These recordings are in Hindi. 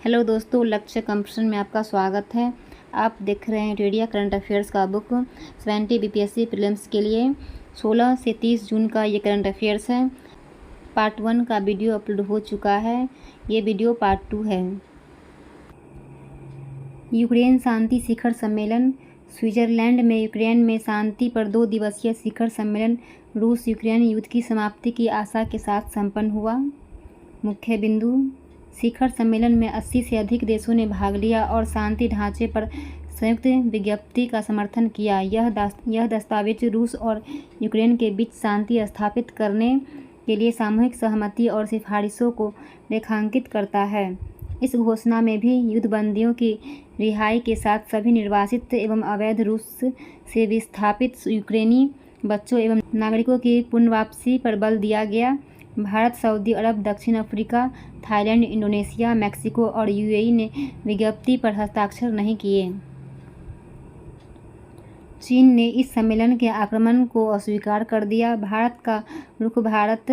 हेलो दोस्तों, लक्ष्य कंपटीशन में आपका स्वागत है। आप देख रहे हैं रेडिया करंट अफेयर्स का बुक 70 बीपीएससी प्रीलिम्स के लिए 16 से 30 जून का ये करंट अफेयर्स है। पार्ट 1 का वीडियो अपलोड हो चुका है, ये वीडियो पार्ट 2 है। यूक्रेन शांति शिखर सम्मेलन। स्विट्जरलैंड में यूक्रेन में शांति पर 2 दिवसीय शिखर सम्मेलन रूस यूक्रेन युद्ध की समाप्ति की आशा के साथ संपन्न हुआ। मुख्य बिंदु। शिखर सम्मेलन में 80 से अधिक देशों ने भाग लिया और शांति ढांचे पर संयुक्त विज्ञप्ति का समर्थन किया। यह दस्तावेज रूस और यूक्रेन के बीच शांति स्थापित करने के लिए सामूहिक सहमति और सिफारिशों को रेखांकित करता है। इस घोषणा में भी युद्धबंदियों की रिहाई के साथ सभी निर्वासित एवं अवैध रूस से विस्थापित यूक्रेनी बच्चों एवं नागरिकों की पुनर्वापसी पर बल दिया गया। भारत, सऊदी अरब, दक्षिण अफ्रीका, थाईलैंड, इंडोनेशिया, मैक्सिको और यूएई ने विज्ञप्ति पर हस्ताक्षर नहीं किए। चीन ने इस सम्मेलन के आक्रमण को अस्वीकार कर दिया। भारत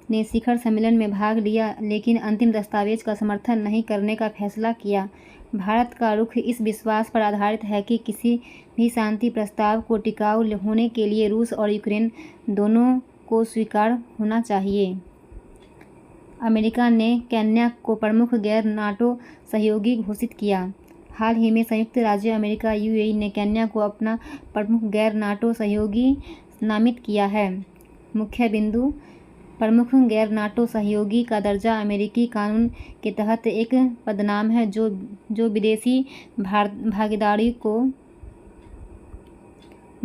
ने शिखर सम्मेलन में भाग लिया लेकिन अंतिम दस्तावेज का समर्थन नहीं करने का फैसला किया। भारत का रुख इस विश्वास पर आधारित है कि किसी भी शांति प्रस्ताव को टिकाऊ होने के लिए रूस और यूक्रेन दोनों को स्वीकार होना चाहिए। अमेरिका ने केन्या को प्रमुख गैर नाटो सहयोगी घोषित किया। हाल ही में संयुक्त राज्य अमेरिका यूएई ने केन्या को अपना प्रमुख गैर नाटो सहयोगी नामित किया है। मुख्य बिंदु। प्रमुख गैर नाटो सहयोगी का दर्जा अमेरिकी कानून के तहत एक पदनाम है जो विदेशी भागीदारी को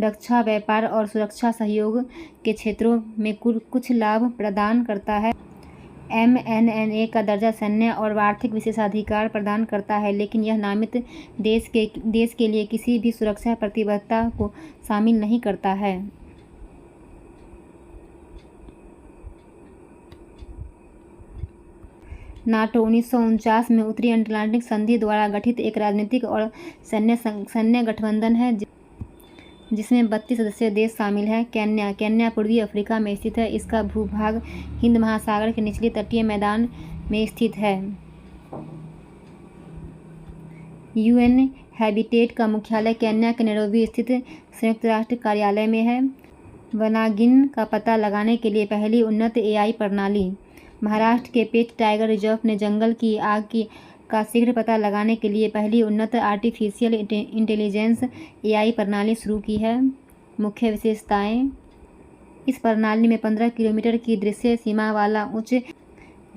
रक्षा, व्यापार और सुरक्षा सहयोग के क्षेत्रों में कुछ लाभ प्रदान करता है। MNNA का दर्जा सैन्य और आर्थिक विशेषाधिकार प्रदान करता है, लेकिन यह नामित देश के लिए किसी भी सुरक्षा प्रतिबद्धता को शामिल नहीं करता है। नाटो 1949 में उत्तरी अटलांटिक संधि द्वारा गठित एक राजनीतिक और सैन्य गठबंधन है जिसमें 32 सदस्य देश शामिल हैं। केन्या पूर्वी अफ्रीका में स्थित है। इसका भूभाग हिंद महासागर के निचले तटीय मैदान में स्थित है। UN हैबिटेट का मुख्यालय केन्या के नैरोबी स्थित संयुक्त राष्ट्र कार्यालय में है। वनागिन का पता लगाने के लिए पहली उन्नत AI प्रणाली। महाराष्ट्र के पेंच टाइगर रिजर्व ने जंगल की आग का शीघ्र पता लगाने के लिए पहली उन्नत आर्टिफिशियल इंटेलिजेंस AI प्रणाली शुरू की है। मुख्य विशेषताएं। इस प्रणाली में 15 किलोमीटर की दृश्य सीमा वाला उच्च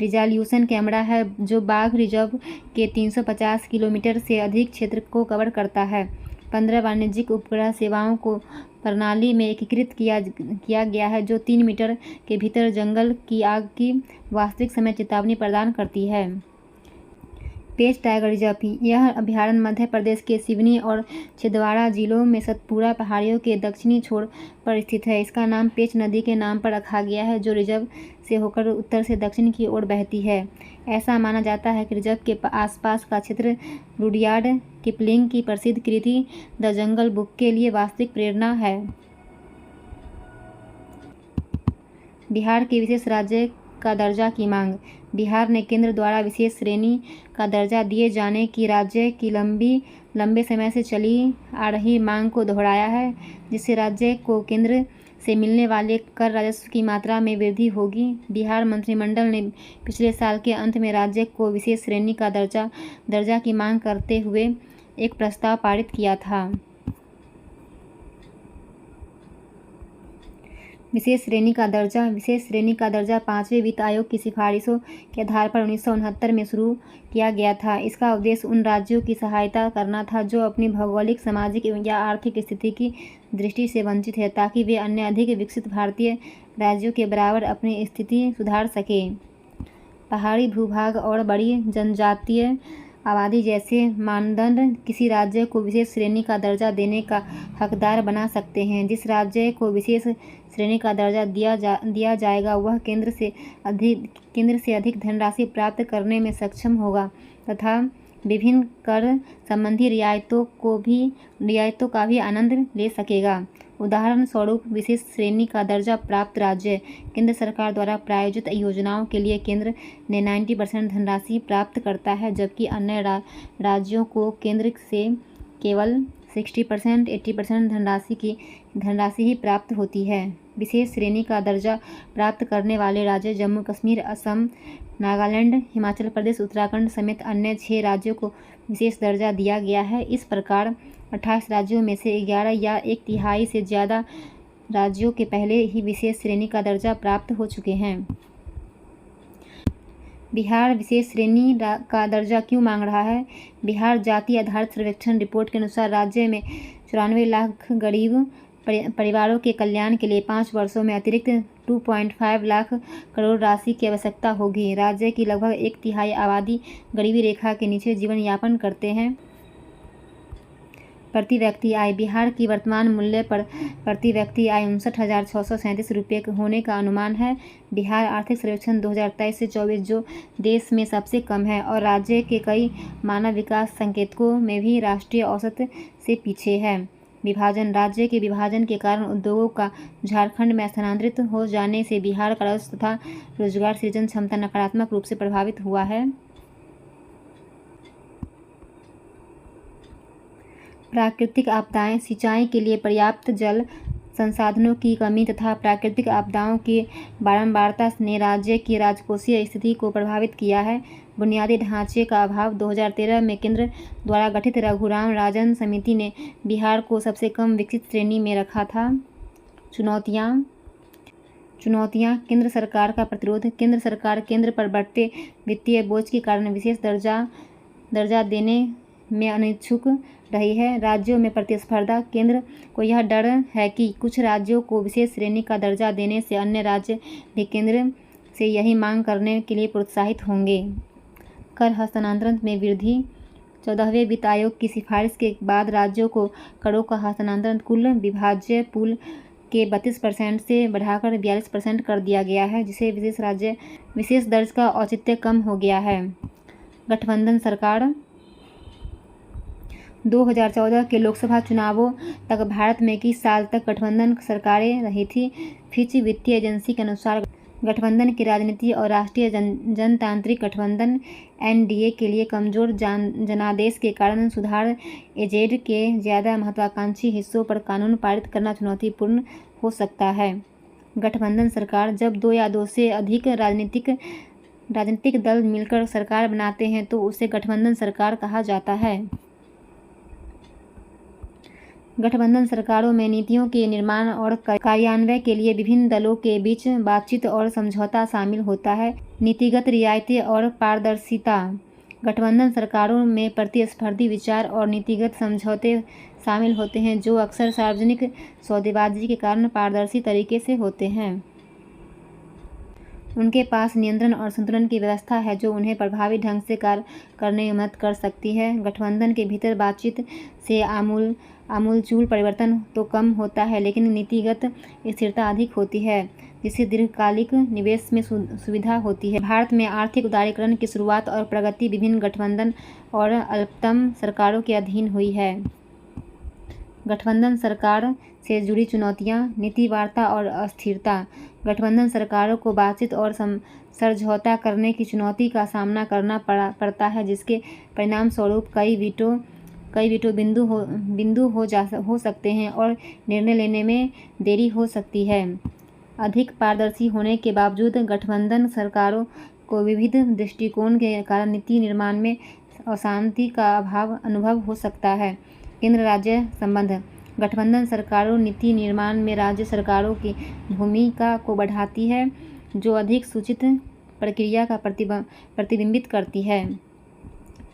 रिजोल्यूशन कैमरा है जो बाघ रिजर्व के 350 किलोमीटर से अधिक क्षेत्र को कवर करता है। 15 वाणिज्यिक उपग्रह सेवाओं को प्रणाली में एकीकृत किया गया है जो 3 मीटर के भीतर जंगल की आग की वास्तविक समय चेतावनी प्रदान करती है। पेंच टाइगर रिजर्व। यह अभयारण्य मध्य प्रदेश के सिवनी और छिंदवाड़ा जिलों में सतपुड़ा पहाड़ियों के दक्षिणी छोर पर स्थित है। इसका नाम पेंच नदी के नाम पर रखा गया है जो रिजर्व से होकर उत्तर से दक्षिण की ओर बहती है। ऐसा माना जाता है कि रिजर्व के आसपास का क्षेत्र रुडयार्ड किपलिंग की प्रसिद्ध कृति द जंगल बुक के लिए वास्तविक प्रेरणा है। बिहार के विशेष राज्य का दर्जा की मांग। बिहार ने केंद्र द्वारा विशेष श्रेणी का दर्जा दिए जाने की राज्य की लंबे समय से चली आ रही मांग को दोहराया है, जिससे राज्य को केंद्र से मिलने वाले कर राजस्व की मात्रा में वृद्धि होगी। बिहार मंत्रिमंडल ने पिछले साल के अंत में राज्य को विशेष श्रेणी का दर्जा की मांग करते हुए एक प्रस्ताव पारित किया था। विशेष श्रेणी का दर्जा 5वें वित्त आयोग की सिफारिशों के आधार पर 1969 में शुरू किया गया था। इसका उद्देश्य उन राज्यों की सहायता करना था जो अपनी भौगोलिक, सामाजिक या आर्थिक स्थिति की दृष्टि से वंचित है, ताकि वे अन्य अधिक विकसित भारतीय राज्यों के बराबर अपनी स्थिति सुधार सकें। पहाड़ी भूभाग और बड़ी जनजातीय आबादी जैसे मानदंड किसी राज्य को विशेष श्रेणी का दर्जा देने का हकदार बना सकते हैं। जिस राज्य को विशेष श्रेणी का दर्जा दिया जाएगा वह केंद्र से अधिक धनराशि प्राप्त करने में सक्षम होगा तथा विभिन्न कर संबंधी रियायतों का भी आनंद ले सकेगा। उदाहरण स्वरूप, विशेष श्रेणी का दर्जा प्राप्त राज्य केंद्र सरकार द्वारा प्रायोजित योजनाओं के लिए केंद्र ने 90% धनराशि प्राप्त करता है, जबकि अन्य राज्यों को केंद्र से केवल 60%, 80% धनराशि ही प्राप्त होती है। विशेष श्रेणी का दर्जा प्राप्त करने वाले राज्य जम्मू कश्मीर, असम, नागालैंड, हिमाचल प्रदेश, उत्तराखंड समेत अन्य 6 राज्यों को विशेष दर्जा दिया गया है। इस प्रकार 28 राज्यों में से 11 या 1/3 से ज़्यादा राज्यों के पहले ही विशेष श्रेणी का दर्जा प्राप्त हो चुके हैं। बिहार विशेष श्रेणी का दर्जा क्यों मांग रहा है? बिहार जाति आधारित सर्वेक्षण रिपोर्ट के अनुसार राज्य में 94 लाख गरीब परिवारों के कल्याण के लिए 5 वर्षों में अतिरिक्त 2.5 लाख करोड़ राशि की आवश्यकता होगी। राज्य की लगभग 1/3 आबादी गरीबी रेखा के नीचे जीवन यापन करते हैं। प्रति व्यक्ति आय। बिहार की वर्तमान मूल्य पर प्रति व्यक्ति आय 59,637 रुपये होने का अनुमान है। बिहार आर्थिक सर्वेक्षण 2023 से 24 जो देश में सबसे कम है और राज्य के कई मानव विकास संकेतकों में भी राष्ट्रीय औसत से पीछे है। विभाजन। राज्य के विभाजन के कारण उद्योगों का झारखंड में स्थानांतरित हो जाने से बिहार का राजस्व तथा रोजगार सृजन क्षमता नकारात्मक रूप से प्रभावित हुआ है। प्राकृतिक आपदाएं। सिंचाई के लिए पर्याप्त जल संसाधनों की कमी तथा प्राकृतिक आपदाओं की बारंबारता ने राज्य की राजकोषीय स्थिति को प्रभावित किया है। बुनियादी ढांचे का अभाव। 2013 में केंद्र द्वारा गठित रघुराम राजन समिति ने बिहार को सबसे कम विकसित श्रेणी में रखा था। चुनौतियाँ। केंद्र सरकार का प्रतिरोध। केंद्र सरकार केंद्र पर बढ़ते वित्तीय बोझ के कारण विशेष दर्जा देने में अनिच्छुक रही है। राज्यों में प्रतिस्पर्धा। केंद्र को यह डर है कि कुछ राज्यों को विशेष श्रेणी का दर्जा देने से अन्य राज्य भी केंद्र से यही मांग करने के लिए प्रोत्साहित होंगे। कर हस्तांतरण में वृद्धि। 14वें वित्त आयोग की सिफारिश के बाद राज्यों को करों का हस्तांतरण कुल विभाज्य पूल के 32% से बढ़ाकर 42% कर दिया गया है, जिसे विशेष दर्ज का औचित्य कम हो गया है। गठबंधन सरकार। 2014 के लोकसभा चुनावों तक भारत में 21 साल तक गठबंधन सरकारें रही थी। फिच वित्तीय एजेंसी के अनुसार गठबंधन की राजनीति और राष्ट्रीय जनतांत्रिक गठबंधन (एनडीए) के लिए कमजोर जनादेश के कारण सुधार एजेंडे के ज़्यादा महत्वाकांक्षी हिस्सों पर कानून पारित करना चुनौतीपूर्ण हो सकता है। गठबंधन सरकार। जब 2 या 2 से अधिक राजनीतिक दल मिलकर सरकार बनाते हैं तो उसे गठबंधन सरकार कहा जाता है। गठबंधन सरकारों में नीतियों के निर्माण और कार्यान्वयन के लिए विभिन्न दलों के बीच बातचीत और समझौता शामिल होता है। नीतिगत रियायतें और पारदर्शिता। गठबंधन सरकारों में प्रतिस्पर्धी विचार और नीतिगत समझौते शामिल होते हैं, जो अक्सर सार्वजनिक सौदेबाजी के कारण पारदर्शी तरीके से होते हैं। उनके पास नियंत्रण और संतुलन की व्यवस्था है जो उन्हें प्रभावी ढंग से कार्य करने में मदद कर सकती है। गठबंधन के भीतर बातचीत से आमूलचूल परिवर्तन तो कम होता है, लेकिन नीतिगत स्थिरता अधिक होती है, जिससे दीर्घकालिक निवेश में सुविधा होती है। भारत में आर्थिक उदारीकरण की शुरुआत और प्रगति विभिन्न गठबंधन और अल्पमत सरकारों के अधीन हुई है। गठबंधन सरकार से जुड़ी चुनौतियाँ। नीति वार्ता और अस्थिरता। गठबंधन सरकारों को बातचीत और समझौता करने की चुनौती का सामना करना पड़ता है, जिसके परिणामस्वरूप कई वीटो बिंदु हो सकते हैं और निर्णय लेने में देरी हो सकती है। अधिक पारदर्शी होने के बावजूद गठबंधन सरकारों को विविध दृष्टिकोण के कारण नीति निर्माण में अशांति का अनुभव हो सकता है। केंद्र राज्य संबंध। गठबंधन सरकारों नीति निर्माण में राज्य सरकारों की भूमिका को बढ़ाती है, जो अधिक सूचित प्रक्रिया का प्रतिबिंबित करती है।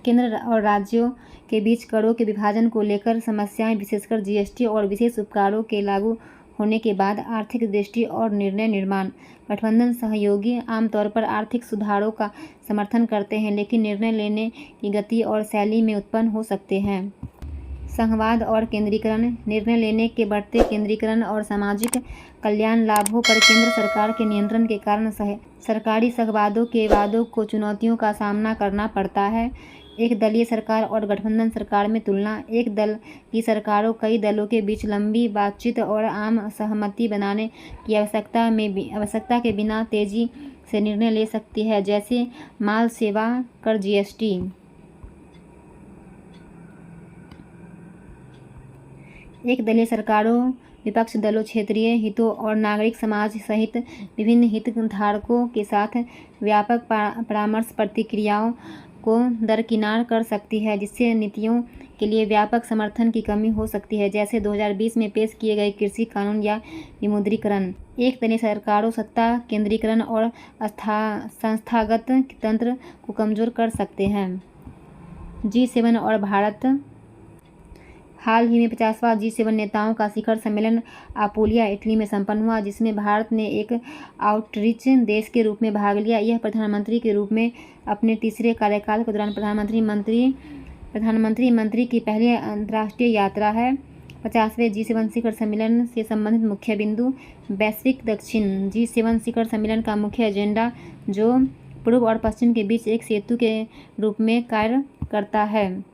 केंद्र और राज्यों के बीच करों के विभाजन को लेकर समस्याएं, विशेषकर जीएसटी और विशेष उपकरों के लागू होने के बाद आर्थिक दृष्टि और निर्णय निर्माण। गठबंधन सहयोगी आमतौर पर आर्थिक सुधारों का समर्थन करते हैं, लेकिन निर्णय लेने की गति और शैली में उत्पन्न हो सकते हैं। संघवाद और केंद्रीकरण। निर्णय लेने के बढ़ते केंद्रीकरण और सामाजिक कल्याण लाभों पर केंद्र सरकार के नियंत्रण के कारण सरकारी संघवादों के वादों को चुनौतियों का सामना करना पड़ता है। एक दलीय सरकार और गठबंधन सरकार में तुलना। एक दल की सरकारों कई दलों के बीच लंबी बातचीत और आम सहमति बनाने की आवश्यकता के बिना तेजी से निर्णय ले सकती है, जैसे माल सेवा कर, जीएसटी। एक दलीय सरकारों विपक्ष दलों, क्षेत्रीय हितों और नागरिक समाज सहित विभिन्न हितधारकों के साथ व्यापक परामर्श प्रक्रियाओं को दरकिनार कर सकती है, जिससे नीतियों के लिए व्यापक समर्थन की कमी हो सकती है, जैसे 2020 में पेश किए गए कृषि कानून या विमुद्रीकरण। एक दलीय सरकारों सत्ता केंद्रीकरण और संस्थागत तंत्र को कमजोर कर सकते हैं। G7 और भारत। हाल ही में 50वां G7 नेताओं का शिखर सम्मेलन अपुलिया, इटली में संपन्न हुआ, जिसमें भारत ने एक आउटरीच देश के रूप में भाग लिया। यह प्रधानमंत्री के रूप में अपने तीसरे कार्यकाल के दौरान प्रधानमंत्री मंत्री की पहली अंतर्राष्ट्रीय यात्रा है। 50वें G7 शिखर सम्मेलन से संबंधित मुख्य बिंदु। वैश्विक दक्षिण। G7 शिखर सम्मेलन का मुख्य एजेंडा, जो पूर्व और पश्चिम के बीच एक सेतु के रूप में कार्य करता है,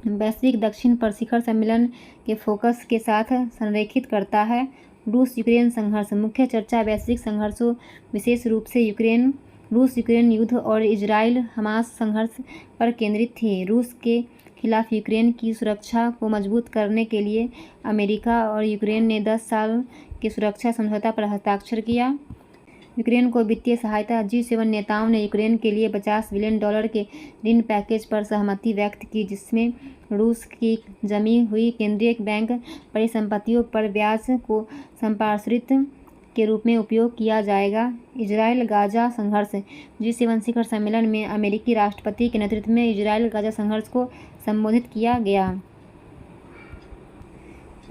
वैश्विक दक्षिण पर शिखर सम्मेलन के फोकस के साथ संरेखित करता है। रूस यूक्रेन संघर्ष। मुख्य चर्चा वैश्विक संघर्षों, विशेष रूप से रूस यूक्रेन युद्ध और इजराइल हमास संघर्ष पर केंद्रित थी। रूस के खिलाफ यूक्रेन की सुरक्षा को मजबूत करने के लिए अमेरिका और यूक्रेन ने 10 साल के सुरक्षा समझौता पर हस्ताक्षर किया। यूक्रेन को वित्तीय सहायता। G7 नेताओं ने यूक्रेन के लिए $50 बिलियन के ऋण पैकेज पर सहमति व्यक्त की, जिसमें रूस की जमी हुई केंद्रीय बैंक परिसंपत्तियों पर ब्याज को संपार्श्विक के रूप में उपयोग किया जाएगा। इजराइल गाजा संघर्ष। G7 शिखर सम्मेलन में अमेरिकी राष्ट्रपति के नेतृत्व में इजराइल गाजा संघर्ष को संबोधित किया गया।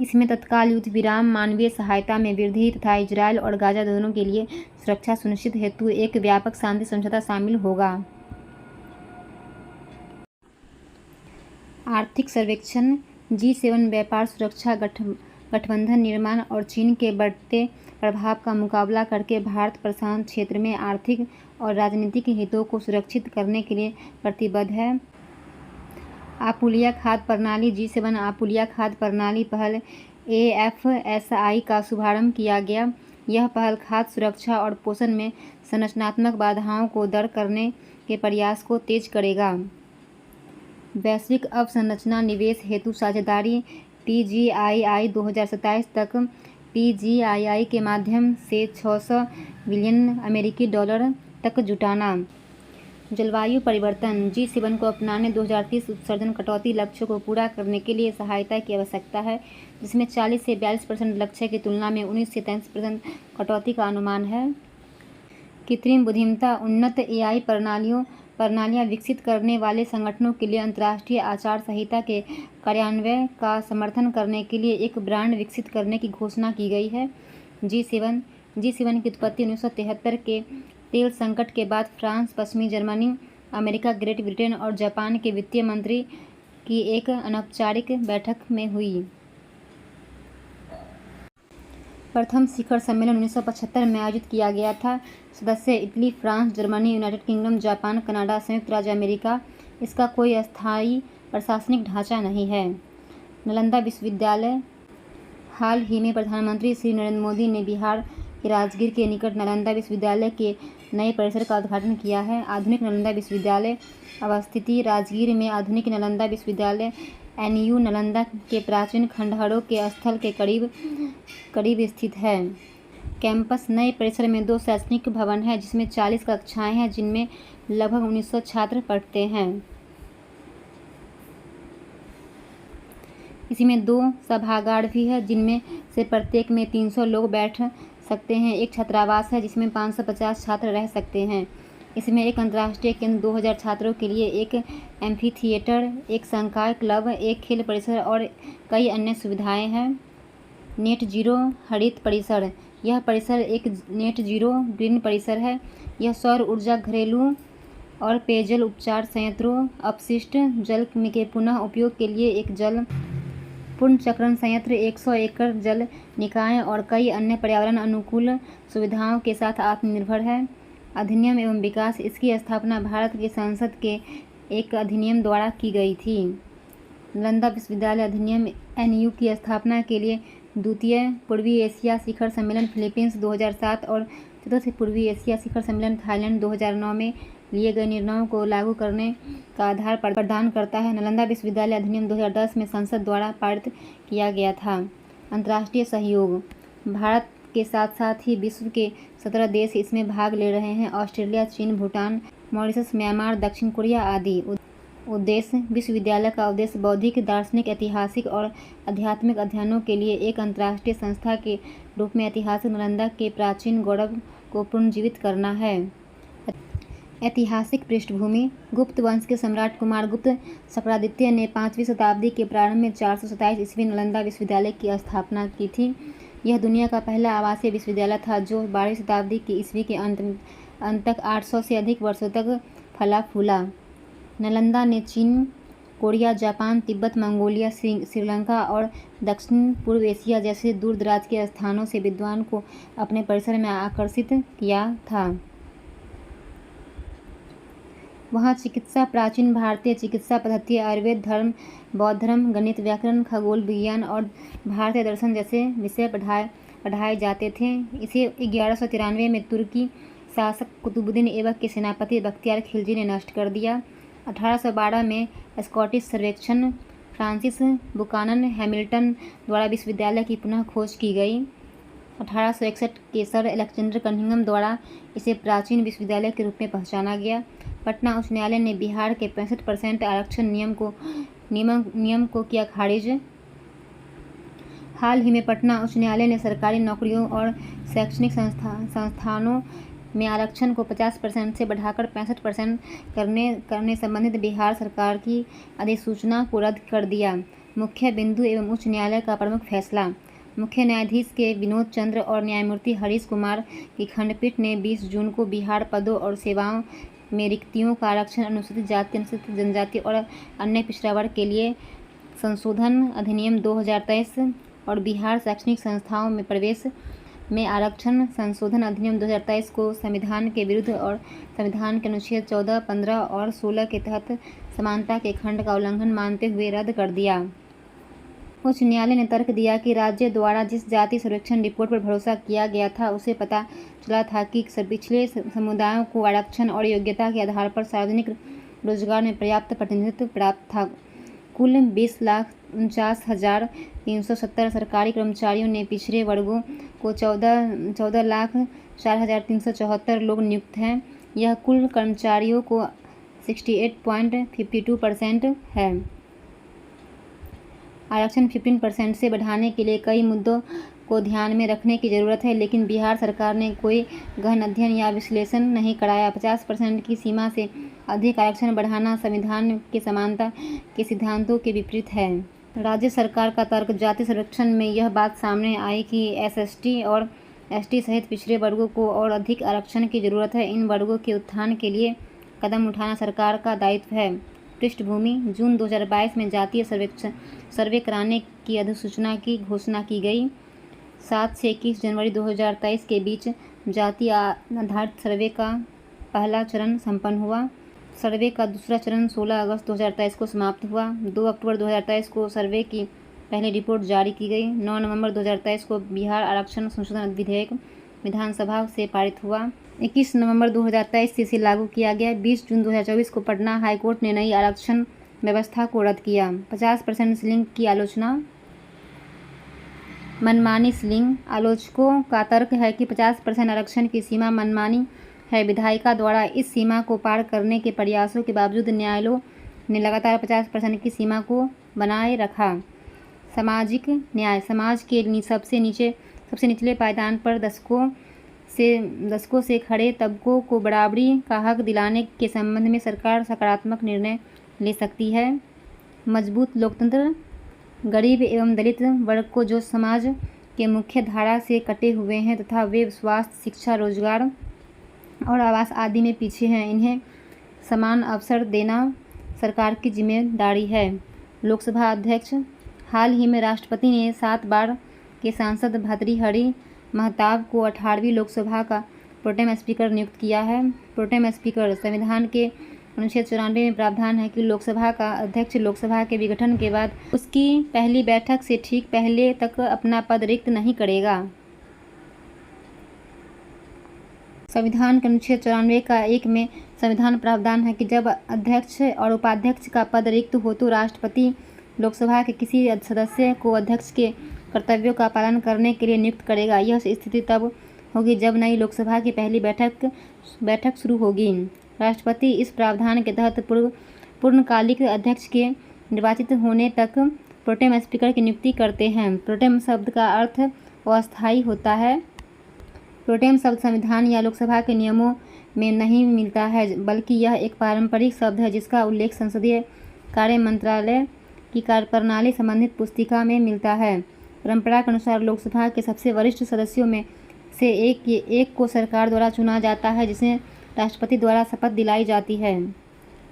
इसमें तत्काल युद्ध विराम, मानवीय सहायता में वृद्धि तथा इजराइल और गाजा दोनों के लिए सुरक्षा सुनिश्चित हेतु एक व्यापक शांति समझौता शामिल होगा। आर्थिक सर्वेक्षण। G7 व्यापार सुरक्षा गठबंधन निर्माण और चीन के बढ़ते प्रभाव का मुकाबला करके भारत प्रशांत क्षेत्र में आर्थिक और राजनीतिक हितों को सुरक्षित करने के लिए प्रतिबद्ध है। आपुलिया खाद्य प्रणाली। G7 आपुलिया खाद्य प्रणाली पहल AFSI का शुभारंभ किया गया। यह पहल खाद्य सुरक्षा और पोषण में संरचनात्मक बाधाओं को दूर करने के प्रयास को तेज करेगा। वैश्विक अवसंरचना निवेश हेतु साझेदारी PGII 2027 तक PGII के माध्यम से $600 बिलियन अमेरिकी डॉलर तक जुटाना। जलवायु परिवर्तन। G7 को अपनाने 2030 उत्सर्जन कटौती लक्ष्यों को पूरा करने के लिए सहायता की आवश्यकता है, जिसमें 40 से 42% लक्ष्य की तुलना में 19 से 33% कटौती का अनुमान है। कृत्रिम बुद्धिमत्ता। उन्नत AI प्रणालियाँ विकसित करने वाले संगठनों के लिए अंतर्राष्ट्रीय आचार संहिता के कार्यान्वयन का समर्थन करने के लिए एक ब्रांड विकसित करने की घोषणा की गई है। G7 की उत्पत्ति 1973 के तेल संकट के बाद फ्रांस, पश्चिमी जर्मनी, अमेरिका, ग्रेट ब्रिटेन और जापान के वित्तीय मंत्री की एक अनौपचारिक बैठक में हुई। प्रथम शिखर सम्मेलन 1975 में आयोजित किया गया था। सदस्य Italy, France, Germany, United kingdom, Japan, Canada, संयुक्त राज्य अमेरिका। इसका कोई अस्थायी प्रशासनिक ढांचा नहीं है। नालंदा विश्वविद्यालय। हाल ही में प्रधानमंत्री श्री नरेंद्र मोदी ने बिहार के राजगीर के निकट नालंदा विश्वविद्यालय के नए परिसर का उद्घाटन किया है। आधुनिक नालंदा विश्वविद्यालय अवस्थिति। राजगीर में आधुनिक नालंदा विश्वविद्यालय NU नालंदा के प्राचीन खंडहरों के स्थल के करीब स्थित है। कैंपस। नए परिसर में 2 शैक्षणिक भवन हैं, जिसमें 40 कक्षाएं हैं, जिनमें लगभग 1900 छात्र पढ़ते हैं। इसमें 2 सभागार भी है, जिनमें से प्रत्येक में 300 लोग बैठ सकते हैं। एक छात्रावास है, जिसमें 550 छात्र रह सकते हैं। इसमें एक अंतर्राष्ट्रीय केंद्र, 2000 छात्रों के लिए एक एम्फी थिएटर, एक संकाय क्लब, एक खेल परिसर और कई अन्य सुविधाएं हैं। नेट जीरो हरित परिसर। यह परिसर एक नेट जीरो ग्रीन परिसर है। यह सौर ऊर्जा, घरेलू और पेयजल उपचार संयंत्रों, अपशिष्ट जल के पुनः उपयोग के लिए एक जल पुनर्चक्रण संयंत्र, 100 एकड़ जल निकाय और कई अन्य पर्यावरण अनुकूल सुविधाओं के साथ आत्मनिर्भर है। अधिनियम एवं विकास। इसकी स्थापना भारत की संसद के एक अधिनियम द्वारा की गई थी। नालंदा विश्वविद्यालय अधिनियम NU की स्थापना के लिए द्वितीय पूर्वी एशिया शिखर सम्मेलन फिलीपींस 2007 और चतुर्थ पूर्वी एशिया शिखर सम्मेलन थाईलैंड 2009 में लिए गए निर्णयों को लागू करने का आधार प्रदान करता है। नालंदा विश्वविद्यालय अधिनियम 2010 में संसद द्वारा पारित किया गया था। अंतर्राष्ट्रीय सहयोग। भारत के साथ साथ ही विश्व के 17 देश इसमें भाग ले रहे हैं। ऑस्ट्रेलिया, चीन, भूटान, मॉरिशस, म्यांमार, दक्षिण कोरिया आदि। उद्देश्य। विश्वविद्यालय का उद्देश्य बौद्धिक, दार्शनिक, ऐतिहासिक और आध्यात्मिक अध्ययनों के लिए एक अंतर्राष्ट्रीय संस्था के रूप में ऐतिहासिक नालंदा के प्राचीन गौरव को पुनर्जीवित करना है। ऐतिहासिक पृष्ठभूमि। गुप्त वंश के सम्राट कुमारगुप्त चक्रआदित्य ने 5वीं शताब्दी के प्रारंभ में 427 ईस्वी नालंदा विश्वविद्यालय की स्थापना की थी। यह दुनिया का पहला आवासीय विश्वविद्यालय था जो 12वीं शताब्दी की ईस्वी के अंत तक 800 से अधिक वर्षों तक फला फूला। नालंदा ने चीन, Korea, Japan, Tibet, Mongolia, Sri Lanka और दक्षिण पूर्व एशिया जैसे दूर दराज के स्थानों से विद्वान को अपने परिसर में आकर्षित किया था। वहाँ चिकित्सा, प्राचीन भारतीय चिकित्सा पद्धति, आयुर्वेद, धर्म, बौद्ध धर्म, गणित, व्याकरण, खगोल विज्ञान और भारतीय दर्शन जैसे विषय पढ़ाए जाते थे। इसे 1193 में तुर्की शासक कुतुबुद्दीन ऐबक के सेनापति बख्तियार खिलजी ने नष्ट कर दिया। 1812 में स्कॉटिश सर्वेक्षण फ्रांसिस बुकानन हैमिल्टन द्वारा विश्वविद्यालय की पुनः खोज की गई। 1861 के सर अलेक्जेंडर कनिंघम द्वारा इसे प्राचीन विश्वविद्यालय के रूप में पहचाना गया। पटना उच्च न्यायालय ने बिहार के 65% आरक्षण नियम को किया खारिज। हाल ही में पटना उच्च न्यायालय ने सरकारी नौकरियों और शैक्षणिक संस्थानों में आरक्षण को 50% से बढ़ाकर 65% करने संबंधित बिहार सरकार की अधिसूचना को रद्द कर दिया। मुख्य बिंदु एवं उच्च न्यायालय का प्रमुख फैसला। मुख्य न्यायाधीश के विनोद चंद्र और न्यायमूर्ति हरीश कुमार की खंडपीठ ने 20 जून को बिहार पदों और सेवाओं में रिक्तियों का आरक्षण, अनुसूचित जाति, अनुसूचित जनजाति और अन्य पिछड़ा वर्ग के लिए संशोधन अधिनियम 2023 और बिहार शैक्षणिक संस्थाओं में प्रवेश में आरक्षण संशोधन अधिनियम 2023 को संविधान के विरुद्ध और संविधान के अनुच्छेद 14, 15 और 16 के तहत समानता के खंड का उल्लंघन मानते हुए रद्द कर दिया। उच्च न्यायालय ने तर्क दिया कि राज्य द्वारा जिस जाति सर्वेक्षण रिपोर्ट पर भरोसा किया गया था उसे पता चला था कि पिछले समुदायों को आरक्षण और योग्यता के आधार पर सार्वजनिक रोजगार में पर्याप्त प्रतिनिधित्व प्राप्त था। कुल 20,49,370 सरकारी कर्मचारियों ने पिछड़े वर्गों को 14,04,374 लोग नियुक्त हैं। यह कुल कर्मचारियों को 68.52% है। आरक्षण 15% से बढ़ाने के लिए कई मुद्दों को ध्यान में रखने की जरूरत है, लेकिन बिहार सरकार ने कोई गहन अध्ययन या विश्लेषण नहीं कराया। 50% की सीमा से अधिक आरक्षण बढ़ाना संविधान के समानता के सिद्धांतों के विपरीत है। राज्य सरकार का तर्क। जाति सर्वेक्षण में यह बात सामने आई कि SST और ST सहित पिछड़े वर्गों को और अधिक आरक्षण की जरूरत है। इन वर्गों के उत्थान के लिए कदम उठाना सरकार का दायित्व है। पृष्ठभूमि। जून 2022 में जातीय सर्वे कराने की अधिसूचना की घोषणा की गई। 7 से 21 जनवरी 2023 के बीच जाति आधारित सर्वे का पहला चरण संपन्न हुआ। सर्वे का दूसरा चरण 16 अगस्त 2023 को समाप्त हुआ। 2 अक्टूबर 2023 को सर्वे की पहली रिपोर्ट जारी की गई। 9 नवंबर 2023 को बिहार आरक्षण संशोधन विधेयक विधानसभा से पारित हुआ। 21 नवंबर 2023 से इसे लागू किया गया। 20 जून 2024 को पटना हाईकोर्ट ने नई आरक्षण व्यवस्था को रद्द किया। 50% सीलिंग की आलोचना। मनमानी सीलिंग। आलोचकों का तर्क है कि 50% आरक्षण की सीमा मनमानी है। विधायिका द्वारा इस सीमा को पार करने के प्रयासों के बावजूद न्यायालयों ने लगातार 50% की सीमा को बनाए रखा। सामाजिक न्याय। समाज के सबसे निचले पायदान पर दशकों से खड़े तबकों को बराबरी का हक दिलाने के संबंध में सरकार सकारात्मक निर्णय ले सकती है। मजबूत लोकतंत्र। गरीब एवं दलित वर्ग को जो समाज के मुख्य धारा से कटे हुए हैं तथा वे स्वास्थ्य, शिक्षा, रोजगार और आवास आदि में पीछे हैं, इन्हें समान अवसर देना सरकार की जिम्मेदारी है। लोकसभा अध्यक्ष। हाल ही में राष्ट्रपति ने 7 बार के सांसद भर्तृहरि महताब को 18वीं लोकसभा का प्रोटेम स्पीकर नियुक्त किया है। प्रोटेम स्पीकर संविधान के अनुच्छेद 94 में प्रावधान है कि लोकसभा का अध्यक्ष लोकसभा के विघटन के बाद उसकी पहली बैठक से ठीक पहले तक अपना पद रिक्त नहीं करेगा। संविधान के अनुच्छेद 94 का 1 में संविधान प्रावधान है कि जब अध्यक्ष और उपाध्यक्ष का पद रिक्त हो तो राष्ट्रपति लोकसभा के किसी सदस्य को अध्यक्ष के कर्तव्यों का पालन करने के लिए नियुक्त करेगा। यह स्थिति तब होगी जब नई लोकसभा की पहली बैठक शुरू होगी। राष्ट्रपति इस प्रावधान के तहत पूर्णकालिक अध्यक्ष के निर्वाचित होने तक प्रोटेम स्पीकर की नियुक्ति करते हैं। प्रोटेम शब्द का अर्थ अस्थायी होता है। प्रोटेम शब्द संविधान या लोकसभा के नियमों में नहीं मिलता है, बल्कि यह एक पारंपरिक शब्द है जिसका उल्लेख संसदीय कार्य मंत्रालय की कार्यप्रणाली संबंधित पुस्तिका में मिलता है। परंपरा के अनुसार लोकसभा के सबसे वरिष्ठ सदस्यों में से एक को सरकार द्वारा चुना जाता है, जिसे राष्ट्रपति द्वारा शपथ दिलाई जाती है।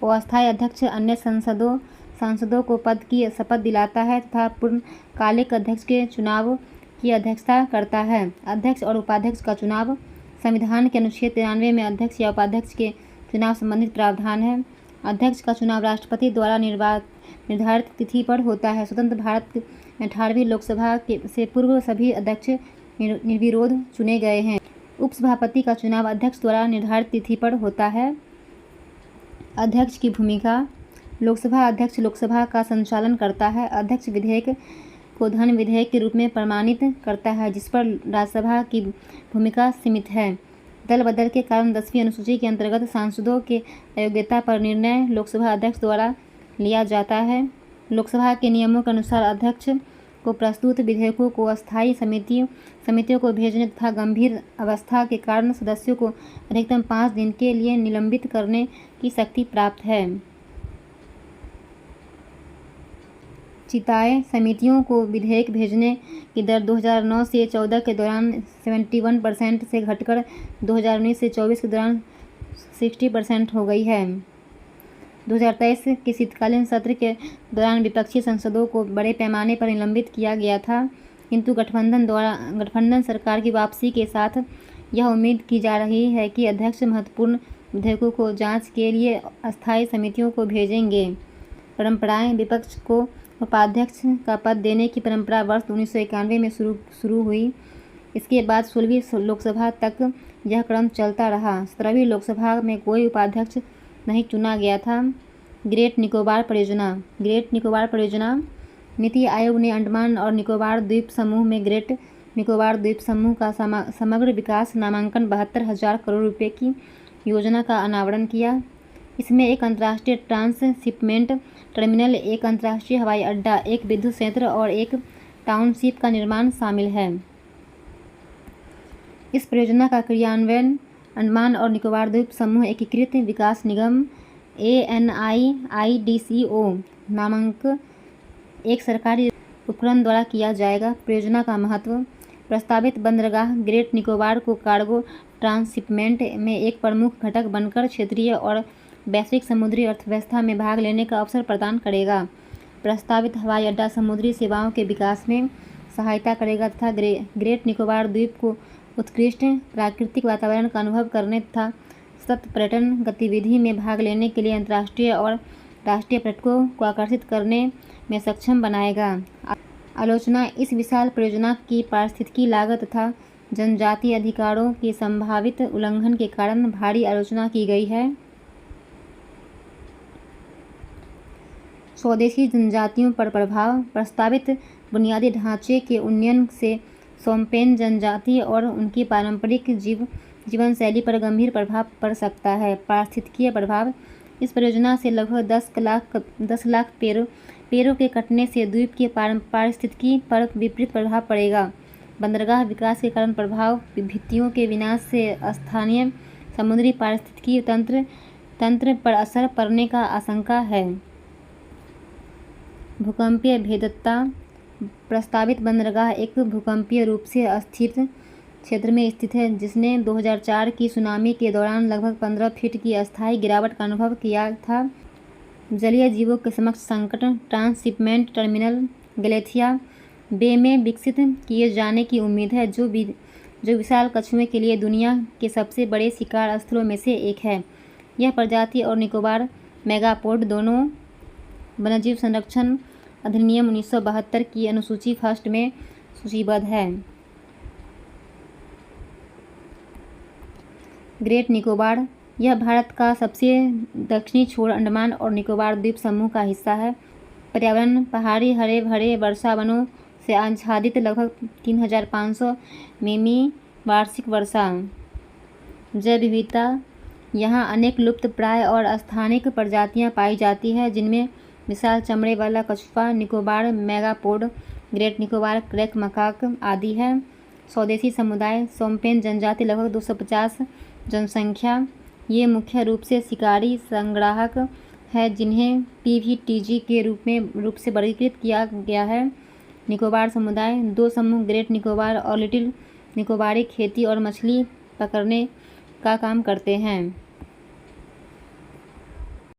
अस्थायी अध्यक्ष अन्य सांसदों को पद की शपथ दिलाता है तथा पूर्णकालिक अध्यक्ष के चुनाव की अध्यक्षता करता है। अध्यक्ष और उपाध्यक्ष का चुनाव। संविधान के अनुच्छेद 93 में अध्यक्ष या उपाध्यक्ष के चुनाव संबंधित प्रावधान है। अध्यक्ष का चुनाव राष्ट्रपति द्वारा निर्धारित तिथि पर होता है। स्वतंत्र भारत में 18वीं लोकसभा से पूर्व सभी अध्यक्ष निर्विरोध चुने गए हैं। उपसभापति का चुनाव अध्यक्ष द्वारा निर्धारित तिथि पर होता है। अध्यक्ष की भूमिका। लोकसभा अध्यक्ष लोकसभा का संचालन करता है। अध्यक्ष विधेयक को धन विधेयक के रूप में प्रमाणित करता है, जिस पर राज्यसभा की भूमिका सीमित है। दल बदल के कारण 10वीं अनुसूची के अंतर्गत सांसदों के अयोग्यता पर निर्णय लोकसभा अध्यक्ष द्वारा लिया जाता है। लोकसभा के नियमों के अनुसार अध्यक्ष को प्रस्तुत विधेयकों को अस्थायी समितियों को भेजने तथा गंभीर अवस्था के कारण सदस्यों को अधिकतम 5 दिन के लिए निलंबित करने की शक्ति प्राप्त है। चिताए समितियों को विधेयक भेजने की दर 2009 से 14 के दौरान 71% से घटकर 2019 से 24 के दौरान 60% हो गई है। 2023 के शीतकालीन सत्र के दौरान विपक्षी सांसदों को बड़े पैमाने पर निलंबित किया गया था, किंतु गठबंधन सरकार की वापसी के साथ यह उम्मीद की जा रही है कि अध्यक्ष महत्वपूर्ण विधेयकों को जांच के लिए अस्थायी समितियों को भेजेंगे। परंपराएं। विपक्ष को उपाध्यक्ष का पद देने की परंपरा वर्ष 1991 में शुरू हुई। इसके बाद 16वीं लोकसभा तक यह क्रम चलता रहा। 17वीं लोकसभा में कोई उपाध्यक्ष नहीं चुना गया था। ग्रेट निकोबार परियोजना। नीति आयोग ने अंडमान और निकोबार द्वीप समूह में ग्रेट निकोबार द्वीप समूह का समग्र विकास नामांकन 72,000 करोड़ रुपए की योजना का अनावरण किया। इसमें एक अंतर्राष्ट्रीय ट्रांसशिपमेंट टर्मिनल, एक अंतर्राष्ट्रीय हवाई अड्डा, एक विद्युत संयंत्र और एक टाउनशिप का निर्माण शामिल है। इस परियोजना का क्रियान्वयन अंडमान और निकोबार द्वीप समूह एकीकृत विकास निगम ANIIDCO नामक एक सरकारी उपक्रम द्वारा किया जाएगा। परियोजना का महत्व। प्रस्तावित बंदरगाह ग्रेट निकोबार को कार्गो ट्रांसशिपमेंट में एक प्रमुख घटक बनकर क्षेत्रीय और वैश्विक समुद्री अर्थव्यवस्था में भाग लेने का अवसर प्रदान करेगा। प्रस्तावित हवाई अड्डा समुद्री सेवाओं के विकास में सहायता करेगा तथा ग्रेट निकोबार द्वीप को उत्कृष्ट प्राकृतिक वातावरण का अनुभव करने तथा सतत पर्यटन गतिविधि में भाग लेने के लिए अंतर्राष्ट्रीय और राष्ट्रीय पर्यटकों को आकर्षित करने में सक्षम बनाएगा। आलोचना। इस विशाल परियोजना की पारिस्थितिकी लागत तथा जनजातीय अधिकारों के संभावित उल्लंघन के कारण भारी आलोचना की गई है। स्वदेशी जनजातियों पर प्रभाव। प्रस्तावित बुनियादी ढांचे के उन्नयन से सोम्पेन जनजाति और उनकी पारंपरिक जीवन शैली पर गंभीर प्रभाव पड़ सकता है। पारिस्थितिकीय प्रभाव। इस परियोजना से लगभग 10 लाख पेड़ों के कटने से द्वीप के पारिस्थितिकी पर विपरीत प्रभाव पड़ेगा। बंदरगाह विकास के कारण प्रभाव। भित्तियों के विनाश से स्थानीय समुद्री पारिस्थितिकी तंत्र पर असर पड़ने का आशंका है। भूकंपीय भेद्यता। प्रस्तावित बंदरगाह एक भूकंपीय रूप से अस्थिर क्षेत्र में स्थित है, जिसने 2004 की सुनामी के दौरान लगभग 15 फीट की अस्थायी गिरावट का अनुभव किया था। जलीय जीवों के समक्ष संकट। ट्रांसशिपमेंट टर्मिनल गैलेथिया बे में विकसित किए जाने की उम्मीद है, जो विशाल कछुए के लिए दुनिया के सबसे बड़े शिकार स्थलों में से एक है। यह प्रजाति और निकोबार मेगापोड दोनों वन्यजीव संरक्षण अधिनियम 1972 की अनुसूची फर्स्ट में सूचीबद्ध है। ग्रेट निकोबार, यह भारत का सबसे दक्षिणी छोर अंडमान और निकोबार द्वीप समूह का हिस्सा है। पर्यावरण पहाड़ी हरे भरे वर्षा वनों से आच्छादित, लगभग 3500 मिमी वार्षिक वर्षा। जैव विविधता, यहाँ अनेक लुप्त प्राय और स्थानिक प्रजातियाँ पाई जाती हैं, जिनमें विशाल चमड़े वाला कछुआ, Nicobar megapode, great Nicobar crack macaque आदि है। स्वदेशी समुदाय, शोम्पेन जनजाति लगभग 250 जनसंख्या। ये मुख्य रूप से शिकारी संग्राहक है, जिन्हें PVTG के रूप से वर्गीकृत किया गया है। निकोबार समुदाय, 2 समूह ग्रेट निकोबार और लिटिल निकोबारी खेती और मछली पकड़ने का काम करते हैं।